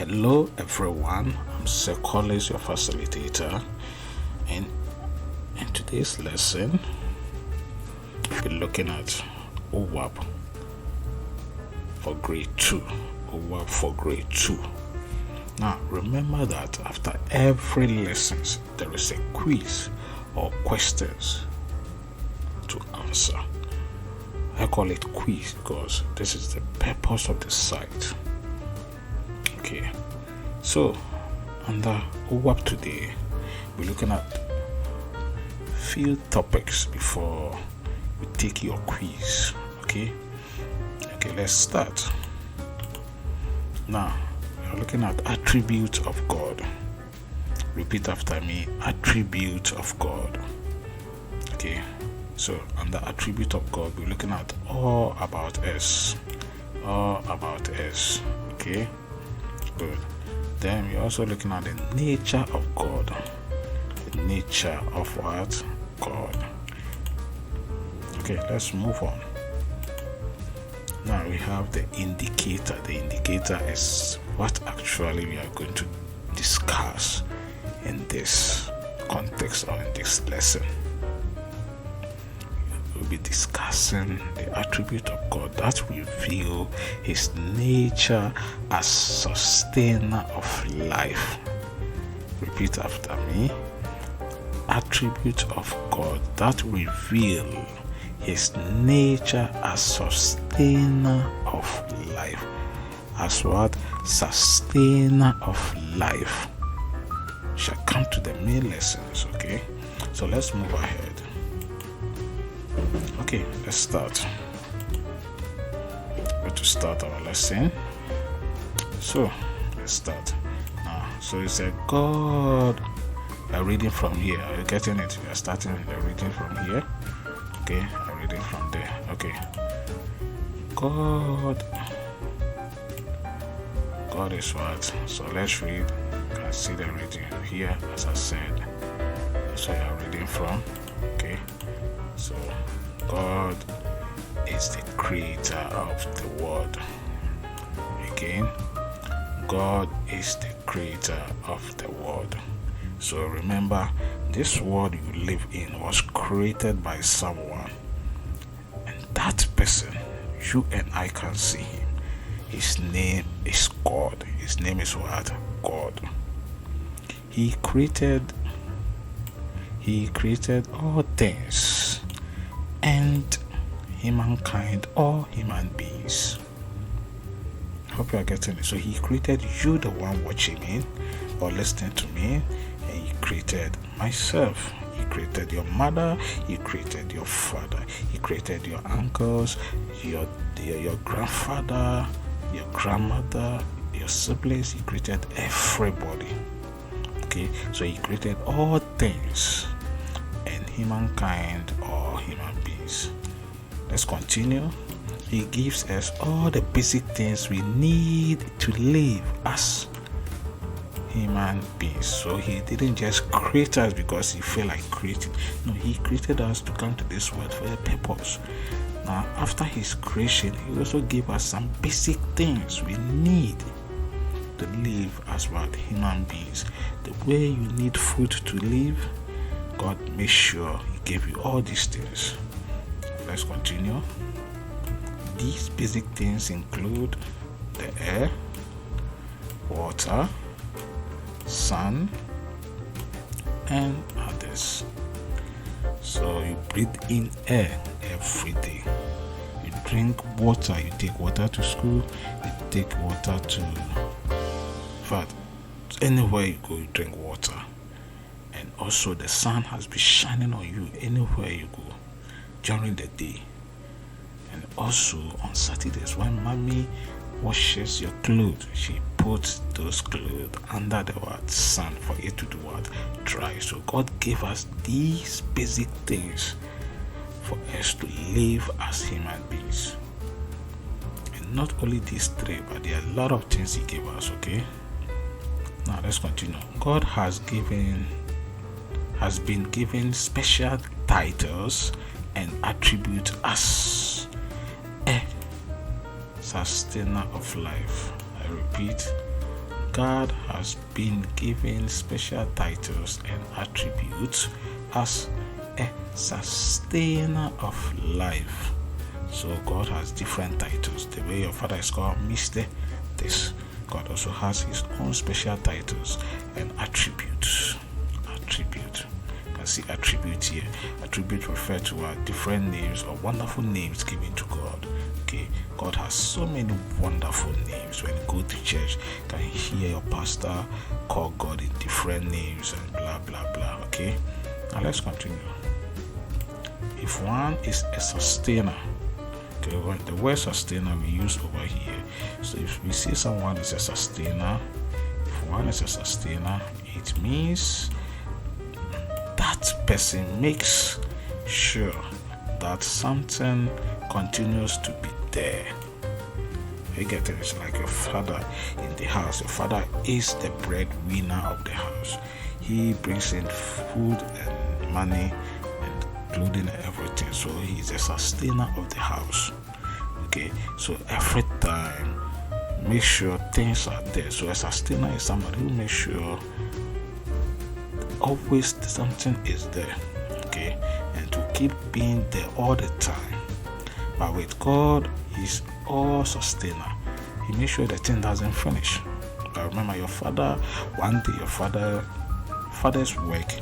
Hello everyone, I'm Sir Collins, your facilitator, and in today's lesson we'll be looking at Owop for grade 2. Owop for grade 2. Now remember that after every lesson there is a quiz or questions to answer. I call it quiz because this is the purpose of the site. Okay, so under Owop today, we're looking at few topics before we take your quiz. Okay, let's start. Now, we're looking at attributes of God. Repeat after me, attributes of God. Okay, so under attribute of God, we're looking at all about us. Okay. Good. Then we're also looking at the nature of God. The nature of what? God. Okay, let's move on. Now we have the indicator. The indicator is what actually we are going to discuss in this context or in this lesson. We'll be discussing the attribute of God that reveal his nature as sustainer of life. Repeat after me. Attribute of God that reveal his nature as sustainer of life. As what? Sustainer of life. Shall come to the main lessons, okay? So let's move ahead. Okay, let's start. We're to start our lesson. So, let's start. Now, so it said, God, we are reading from here. Are you getting it? We are starting the reading from here. Okay, I'm reading from there. Okay. God is what? So let's read. You can see the reading here, as I said. So you are reading from. Okay. So God is the creator of the world. Again, God is the creator of the world. So remember, this world you live in was created by someone. And that person, you and I can see him. His name is God. His name is what? God. He created all things. And humankind, all human beings. Hope you are getting it. So he created you, the one watching me or listening to me, and he created myself. He created your mother, he created your father, he created your uncles, your grandfather, your grandmother, your siblings. He created everybody. Okay, so he created all things, and humankind or human beings. Let's continue. He gives us all the basic things we need to live as human beings. So he didn't just create us because he felt like creating. No, he created us to come to this world for a purpose. Now, after his creation, he also gave us some basic things we need to live as what? Human beings. The way you need food to live, God made sure he gave you all these things. Let's continue. These basic things include the air, water, sun, and others. So you breathe in air every day. You drink water. You take water to school. You take water to anywhere you go, you drink water. And also the sun has been shining on you anywhere you go during the day. And also on Saturdays, when mommy washes your clothes, she puts those clothes under the sun for it to do what? Dry. So God gave us these basic things for us to live as human beings. And not only these three, but there are a lot of things he gave us. Okay, now let's continue. God has been given special titles and attributes as a sustainer of life. I repeat, God has been given special titles and attributes as a sustainer of life. So God has different titles. The way your father is called Mr. This, God also has his own special titles and attributes. Attribute. You can see attribute here. Attribute refer to different names or wonderful names given to God. Okay, God has so many wonderful names. When you go to church, you can hear your pastor call God in different names and blah blah blah. Okay, now let's continue. If one is a sustainer, okay, the word sustainer we use over here. So if we say someone is a sustainer, if one is a sustainer, it means that person makes sure that something continues to be there. You get it? It's like your father in the house. Your father is the breadwinner of the house. He brings in food and money and clothing and everything. So he's a sustainer of the house. Okay, so every time make sure things are there. So a sustainer is somebody who makes sure always something is there. Okay, and to keep being there all the time. But with God, he's all sustainer. He makes sure the thing doesn't finish. But remember, your father, one day your father's work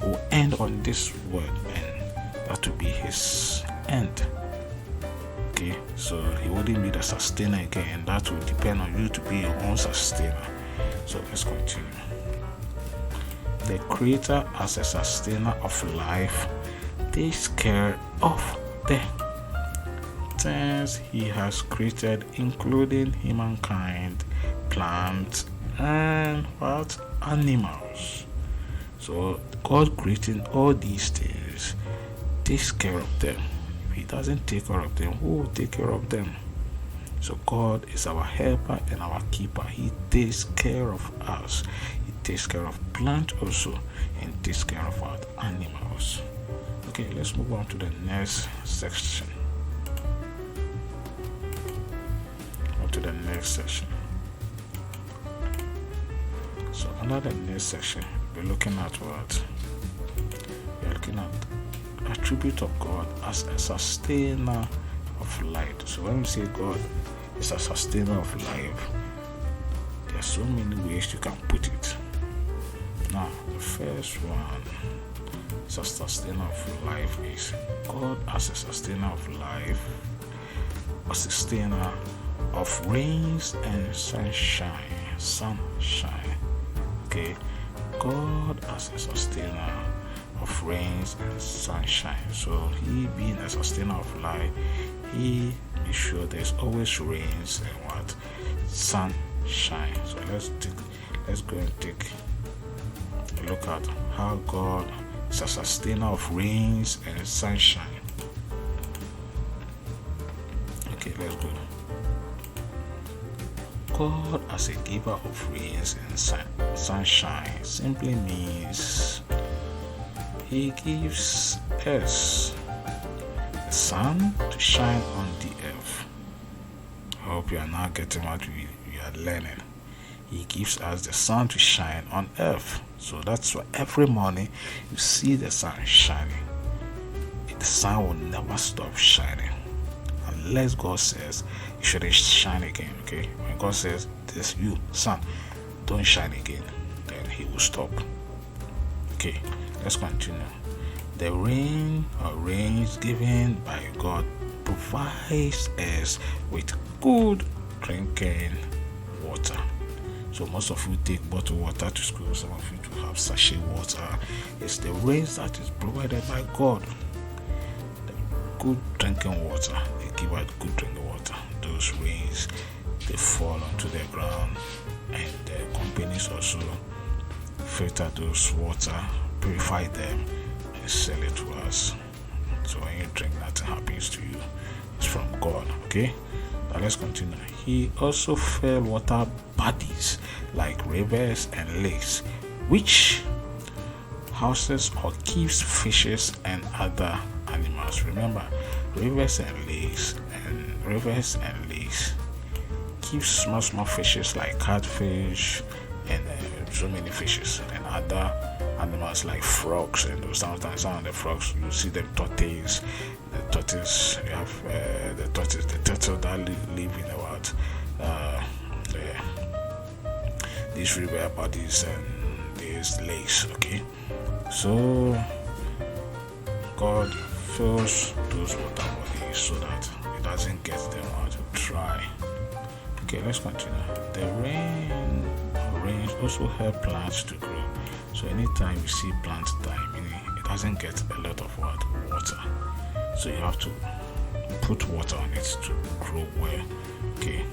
will end on this word, and that will be his end. Okay, so he wouldn't be the sustainer again, and that will depend on you to be your own sustainer. So let's continue. The Creator, as a sustainer of life, takes care of the things he has created, including humankind, plants, and animals. So God creating all these things takes care of them. If he doesn't take care of them, who will take care of them? So God is our helper and our keeper. He takes care of us. He takes care of plants also, and takes care of our animals. Okay, let's move on to the next section. So under the next section, we're looking at what? We're looking at attribute of God as a sustainer of light. So when we say God is a sustainer of life, there are so many ways you can put it. Now, the first one is a sustainer of life is God as a sustainer of life, a sustainer of rains and sunshine. Okay, God as a sustainer of rains and sunshine. So he being a sustainer of life, he makes sure there's always rains and sunshine. So let's go and take a look at how God is a sustainer of rains and sunshine. Okay, let's go. God as a giver of rains and sunshine simply means he gives us the sun to shine on the earth. I hope you are now getting what we are learning. He gives us the sun to shine on earth. So that's why every morning you see the sun shining. The sun will never stop shining unless God says it shouldn't shine again. Okay, when God says this, you sun, don't shine again, then he will stop. Okay, let's continue. The rain or rains given by God provides us with good drinking water. So most of you take bottled water to school, some of you to have sachet water. It's the rains that is provided by God. The good drinking water, they give out good drinking water. Those rains, they fall onto the ground, and the companies also filter those water, purify them, and sell it to us. So when you drink, nothing happens to you. It's from God. Okay, now let's continue. He also fill water bodies like rivers and lakes, which houses or keeps fishes and other animals. Remember, rivers and lakes gives small fishes like catfish and so many fishes, and other animals like frogs. And sometimes some of the frogs you see them tortoise. The tortoise, you have the turtle that live in the wild. These river bodies and these lakes. Okay, so God fills those water bodies so that it doesn't get them out dry. Okay, let's continue. The rains also help plants to grow. So anytime you see plants die, meaning it doesn't get a lot of water. So you have to put water on it to grow well. Okay.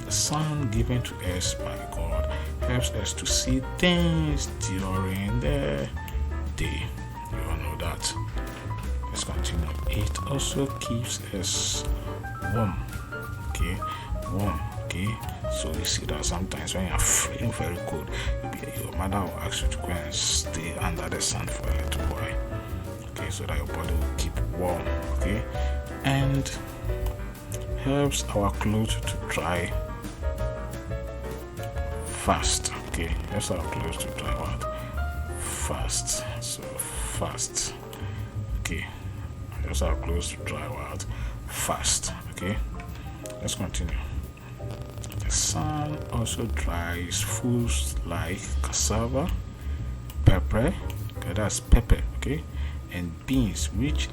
The sun given to us by God helps us to see things during the day. You all know that. Let's continue. It also keeps us warm. Okay, warm. Okay, so you see that sometimes when you're feeling very cold, your mother will ask you to go and stay under the sun for a little while. Okay, so that your body will keep warm. Okay, and helps our clothes to dry fast. Okay, helps our clothes to dry what? Fast. So fast. Okay, helps our clothes to dry what? Fast. Okay, let's continue. The sun also dries foods like cassava, pepper, okay, that's pepper, okay, and beans, which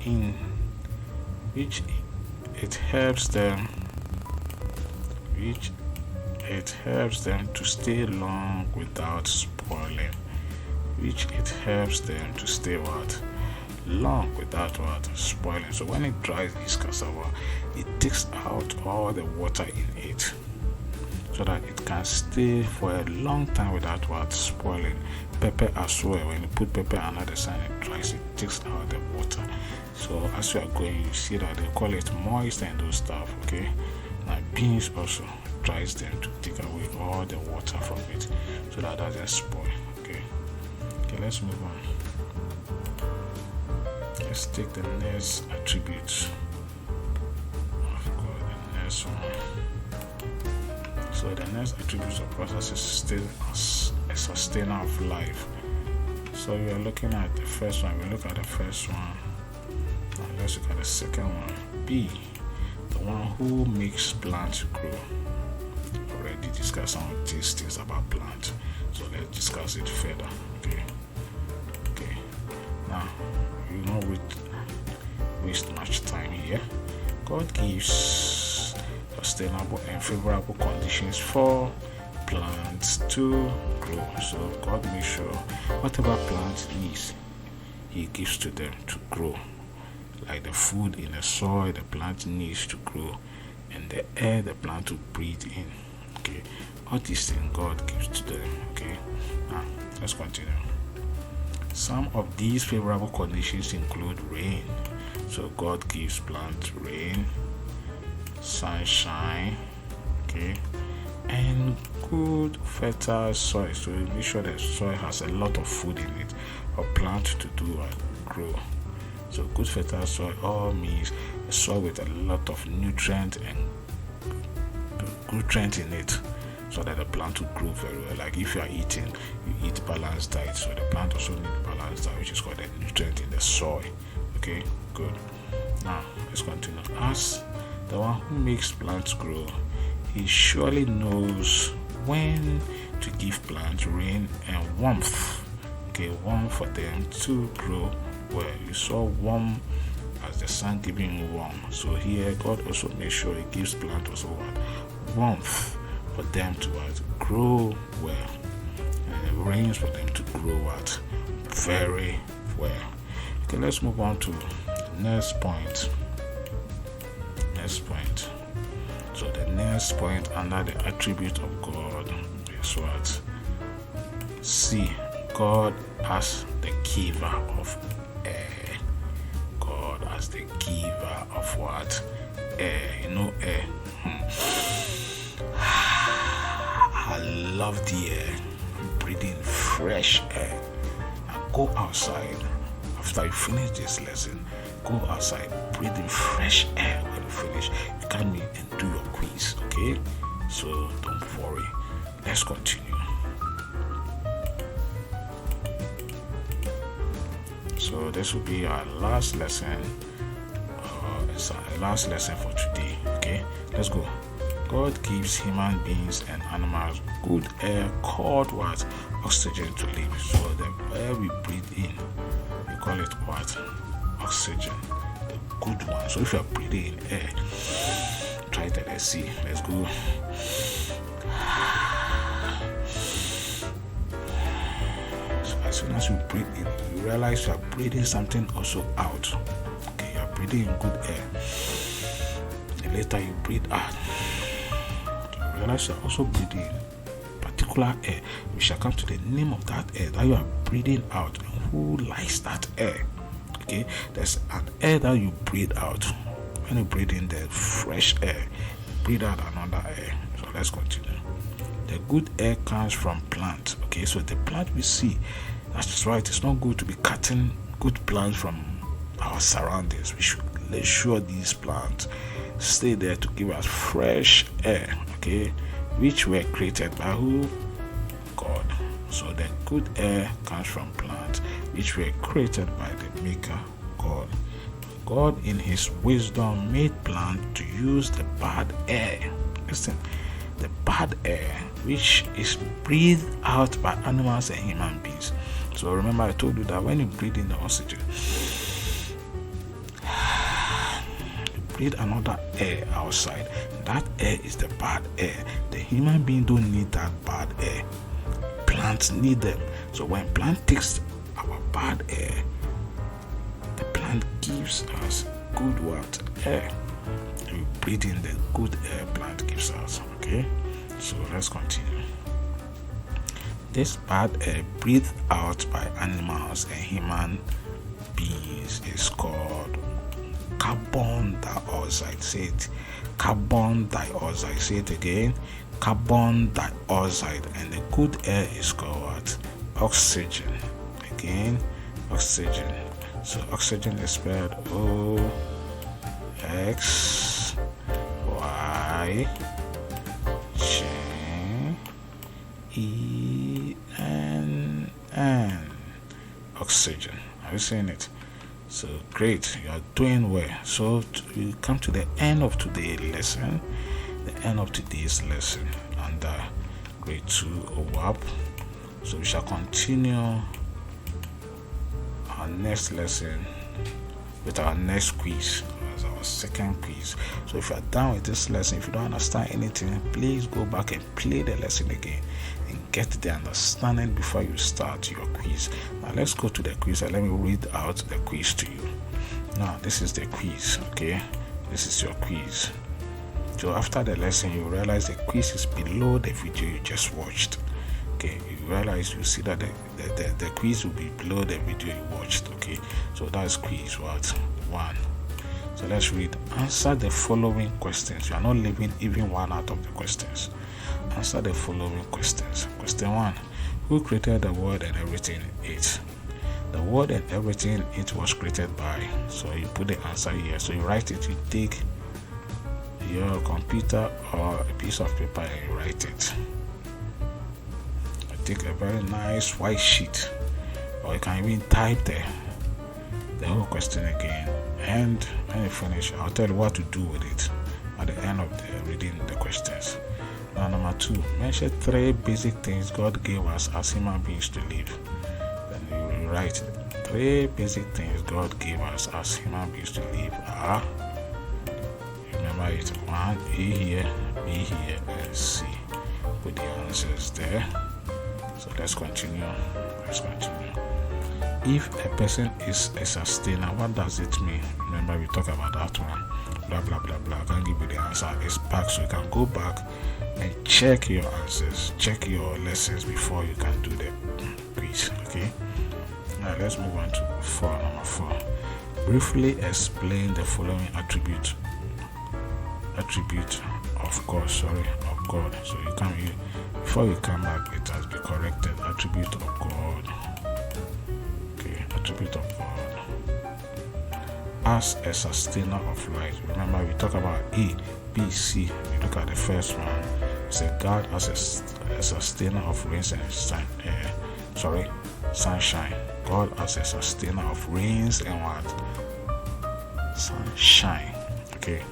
it helps them to stay long without spoiling. Which it helps them to stay what? Long without what? Spoiling. So when it dries this cassava, it takes out all the water in it, so that it can stay for a long time without what? Spoiling. Pepper as well, when you put pepper under the sun, it dries, it takes out the water. So as you are going, you see that they call it moist and those stuff. Okay, now beans also dries them to take away all the water from it, so that it doesn't spoil. Okay, let's move on. Let's take the next attribute of God, the next one. So the next attribute of process is still a sustainer of life. So we are looking at the first one. We look at the first one. Now let's look at the second one. B, the one who makes plants grow. Already discussed some of these things about plants. So let's discuss it further. Okay. Now you know waste much time here. God gives sustainable and favorable conditions for plants to grow. So God makes sure whatever plant needs, He gives to them to grow. Like the food in the soil the plant needs to grow, and the air the plant to breathe in. Okay, all these things God gives to them. Okay, now let's continue. Some of these favorable conditions include rain. So God gives plants rain, sunshine, okay, and good fertile soil. So you make sure the soil has a lot of food in it for plant to do and grow. So good fertile soil all means a soil with a lot of nutrient in it, so that the plant will grow very well. Like if you are eating, you eat balanced diet, so the plant also needs balanced diet, which is called the nutrient in the soil. Okay, good. Now let's continue. As the one who makes plants grow, He surely knows when to give plants rain and warmth. Okay, warmth for them to grow well. You saw warm as the sun giving you warm. So here God also makes sure He gives plants also what? Warmth for them to what? Grow well. And it rains for them to grow what? Very well. Okay, let's move on to the next point. So the next point under the attribute of God is what? C, God as the giver of air. God as the giver of what? Air. You know air. I love the air. I'm breathing fresh air. Now go outside. After you finish this lesson, go outside, breathing fresh air with you finish, you come in and do your quiz. Okay, so don't worry. Let's continue. So this will be our last lesson. It's our last lesson for today. Okay, let's go. God gives human beings and animals good air called what? Oxygen to live. So the air we breathe in, we call it what? Oxygen. The good one. So if you are breathing in air, try that. Let's see. Let's go. So as soon as you breathe in, you realize you are breathing something also out. Okay, you are breathing in good air. And later you breathe out. You realize you are also breathing in particular air. We shall come to the name of that air that you are breathing out. And who likes that air? Okay, there's an air that you breathe out. When you breathe in the fresh air, breathe out another air. So let's continue. The good air comes from plants. Okay, so the plant we see, that's right, it's not good to be cutting good plants from our surroundings. We should make sure these plants stay there to give us fresh air, okay, which were created by who? God. So the good air comes from plants which were created by the maker, God. God in his wisdom made plants to use the bad air. Listen, the bad air which is breathed out by animals and human beings. So remember I told you that when you breathe in the oxygen, you breathe another air outside. That air is the bad air. The human being don't need that bad air. Plants need them. So when plant takes our bad air, the plant gives us good what? Air. We breathe in the good air plant gives us. Okay? So let's continue. This bad air breathed out by animals and human beings is called carbon dioxide. Say it. Carbon dioxide. Say it again. Carbon dioxide. And the good air is called what? Oxygen. Again, oxygen. So oxygen is spelled O-X-Y-G-E-N-N. Oxygen. Are you saying it? So great, you are doing well. So we come to the end of today's lesson. The end of today's lesson under grade 2 Owop. So we shall continue our next lesson with our next quiz as our second quiz. So if you are done with this lesson, if you don't understand anything, please go back and play the lesson again and get the understanding before you start your quiz. Now let's go to the quiz and let me read out the quiz to you. Now this is the quiz. Okay, this is your quiz. So after the lesson, you realize the quiz is below the video you just watched. Okay, you realize, you see that the quiz will be below the video you watched. Okay, so that's quiz what? 1. So let's read. Answer the following questions. You are not leaving even one out of the questions. Answer the following questions. Question 1. Who created the world and everything in it? The world and everything in it was created by. So you put the answer here. So you write it. You take your computer or a piece of paper and you write it. Take a very nice white sheet, or you can even type the whole question again, and when you finish, I'll tell you what to do with it at the end of the reading the questions. Now number 2, mention 3 basic things God gave us as human beings to live. Then you write 3 basic things God gave us as human beings to live are, remember it, 1, A here, B here, and C. Put the answers there. So let's continue. If a person is a sustainer, what does it mean? Remember we talked about that one. Blah blah blah blah. I can't give you the answer. It's back, so you can go back and check your answers, check your lessons before you can do the quiz. Okay. Now let's move on to number 4. Briefly explain the following attribute of God. So you come here. Before you come back, it has been corrected. Attribute of God. Okay, attribute of God. as a sustainer of light. Remember, we talk about A, B, C. You look at the first one. Say God as a sustainer of rains and sunshine. God as a sustainer of rains and what? Sunshine. Okay.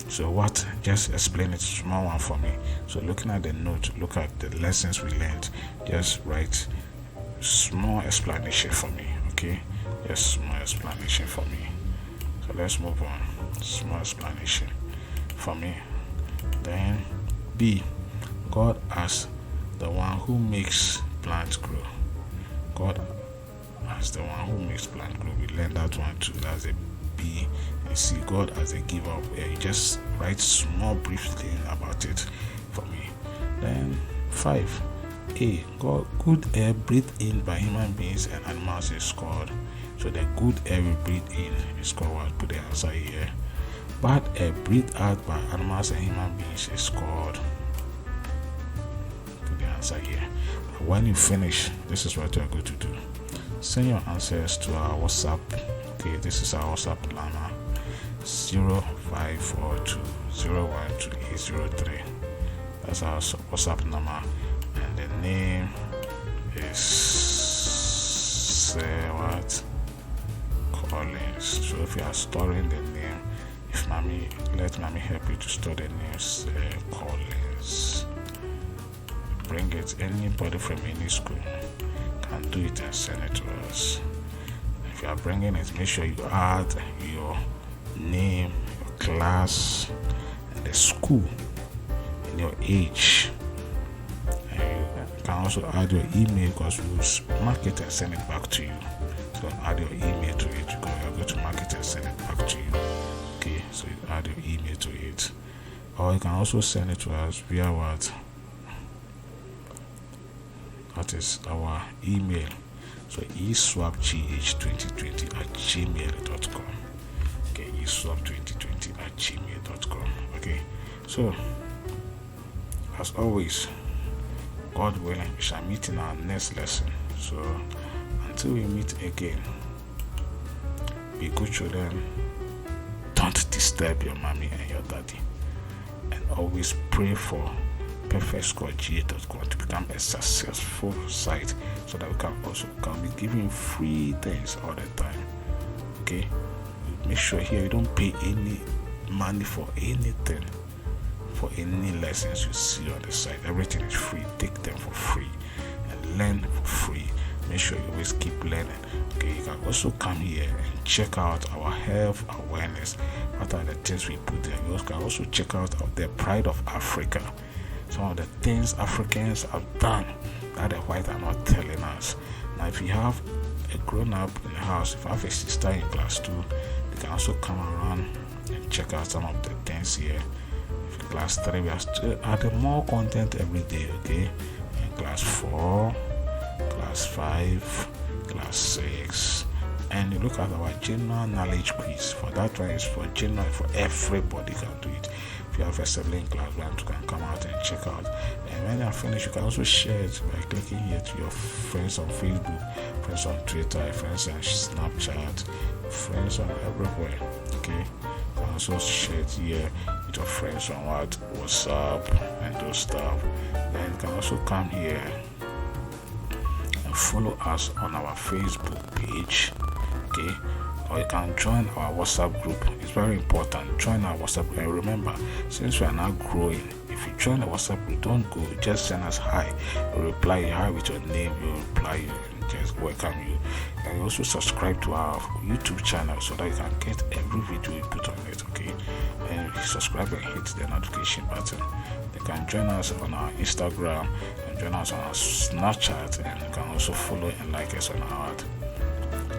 So what? Just explain it small one for me. So looking at the note, look at the lessons we learned. Just write small explanation for me. Okay. Just small explanation for me. So let's move on. Small explanation for me. Then B. God as the one who makes plants grow. God as the one who makes plants grow. We learned that one too. That's a B. And C. God as a giver of air. You just write small brief thing about it for me. Then 5. A. God, good air breathed in by human beings and animals is called. So the good air we breathe in is called what? Put the answer here. Bad air breathed out by animals and human beings is called. Put the answer here. When you finish, this is what you are going to do. Send your answers to our WhatsApp. Okay, this is our WhatsApp number 0542012803. That's our WhatsApp number, and the name is what? Collins. So if you are storing the name, if mommy let mommy help you to store the names, Collins. Bring it. Anybody from any school can do it and send it to us. If you are bringing it, make sure you add your name, your class, and the school, and your age. And you can also add your email because we will mark it and send it back to you. So add your email to it. You are going to mark it and send it back to you. Okay, so you add your email to it. Or you can also send it to us via what? That is our email. So eswapgh2020@gmail.com. Okay, eswap2020@gmail.com. Okay, so as always, God willing, we shall meet in our next lesson. So until we meet again, be good children. Don't disturb your mommy and your daddy, and always pray for perfectscoregh.com to become a successful site, so that we can be giving free things all the time. Okay, make sure here you don't pay any money for anything, for any lessons you see on the site. Everything is free. Take them for free and learn for free. Make sure you always keep learning. Okay, you can also come here and check out our health awareness. What are the things we put there? You can also check out the Pride of Africa. Some of the things Africans have done that the white are not telling us. Now, if you have a grown up in the house, if you have a sister in class 2, they can also come around and check out some of the things here. If in class 3, we are still adding more content every day. Okay, in class 4, class 5, class 6, and you look at our general knowledge quiz. For that one is for general, for everybody can do it. If you have a sibling class, you can come out and check out. And when you're finished, you can also share it by clicking here to your friends on Facebook, friends on Twitter, friends on Snapchat, friends on everywhere. Okay, you can also share it here with your friends on WhatsApp and those stuff. Then you can also come here and follow us on our Facebook page. Okay, or you can join our WhatsApp group. It's very important. Join our WhatsApp group. And remember, since we are now growing, if you join the WhatsApp group, don't go. Just send us hi. We'll reply hi with your name. We'll reply you and just welcome you. And you also subscribe to our YouTube channel so that you can get every video we put on it. Okay, and subscribe and hit the notification button. You can join us on our Instagram and join us on our Snapchat, and you can also follow and like us on our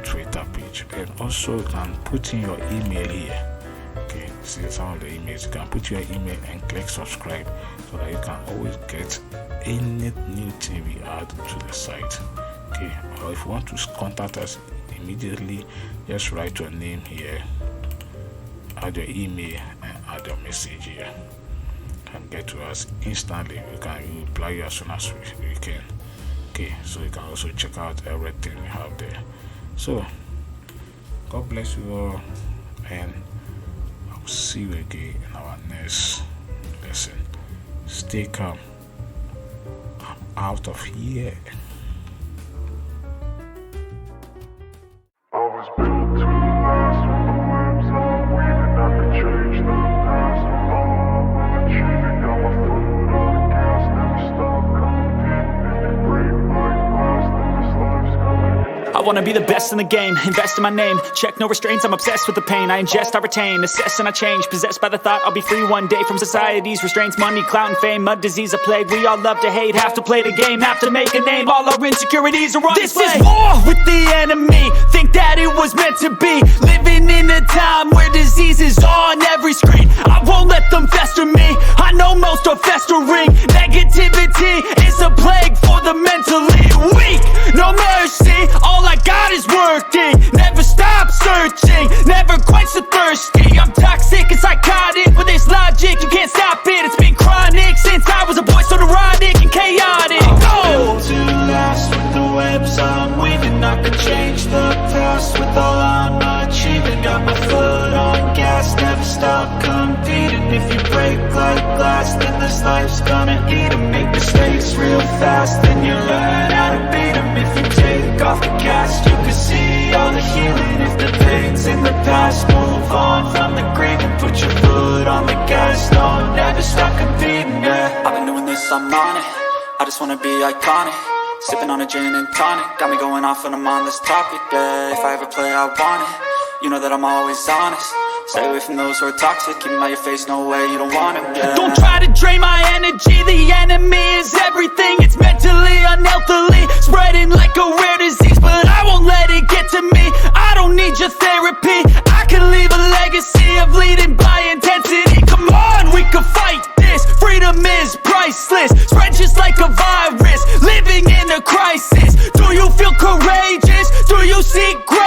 Twitter page. And also you can put in your email here. Okay, see some of the emails. You can put your email and click subscribe so that you can always get any new thing we add to the site. Okay, or if you want to contact us immediately, just write your name here, add your email, and add your message here. You can get to us instantly. We reply you as soon as we can. Okay, so you can also check out everything we have there. So God bless you all. and I'll see you again in our next lesson. Stay calm. I'm out of here. I was built to last with the webs I'm weaving. I could change the past with all I'm achieving. Got my foot on the gas, never stop competing. If you break my glass, then this life's gonna end. I wanna be the best in the game, invest in my name. Check no restraints, I'm obsessed with the pain. I ingest, I retain, assess and I change. Possessed by the thought I'll be free one day from society's restraints. Money, clout and fame, mud, disease, a plague. We all love to hate, have to play the game, have to make a name. All our insecurities are on display. This is war with the enemy, think that it was meant to be. Living in a time where disease is on every screen. I won't let them fester me, I know most are festering. Negativity is a plague for the mentally weak. No mercy, all I got is working. Never stop searching, never quite so thirsty. I'm toxic and psychotic, with this logic you can't stop it. It's been chronic since I was a boy, so neurotic and chaotic. Built to last with the webs I'm weaving. I could change the past with all I'm achieving. Got my foot on gas, never stop competing. If you break like glass, then this life's gonna eat 'em. Make mistakes real fast, then you learn how to beat 'em. If you take off the cast, you can see all the healing. If the pain's in the past, move on from the grieving. Put your foot on the gas, no, never stop competing, yeah. I've been doing this, I'm on it. I just wanna be iconic. Sipping on a gin and tonic, got me going off when I'm on this topic, yeah. If I ever play, I want it. You know that I'm always honest. Stay away from those who are toxic. Keep them out your face, no way, you don't want them, yeah. Don't try to drain my energy. The enemy is everything. It's mentally, unhealthily, spreading like a rare disease. But I won't let it get to me. I don't need your therapy. I can leave a legacy of leading by intensity. Come on, we can fight this. Freedom is priceless. Spread just like a virus. Living in a crisis. Do you feel courageous? Do you seek growth?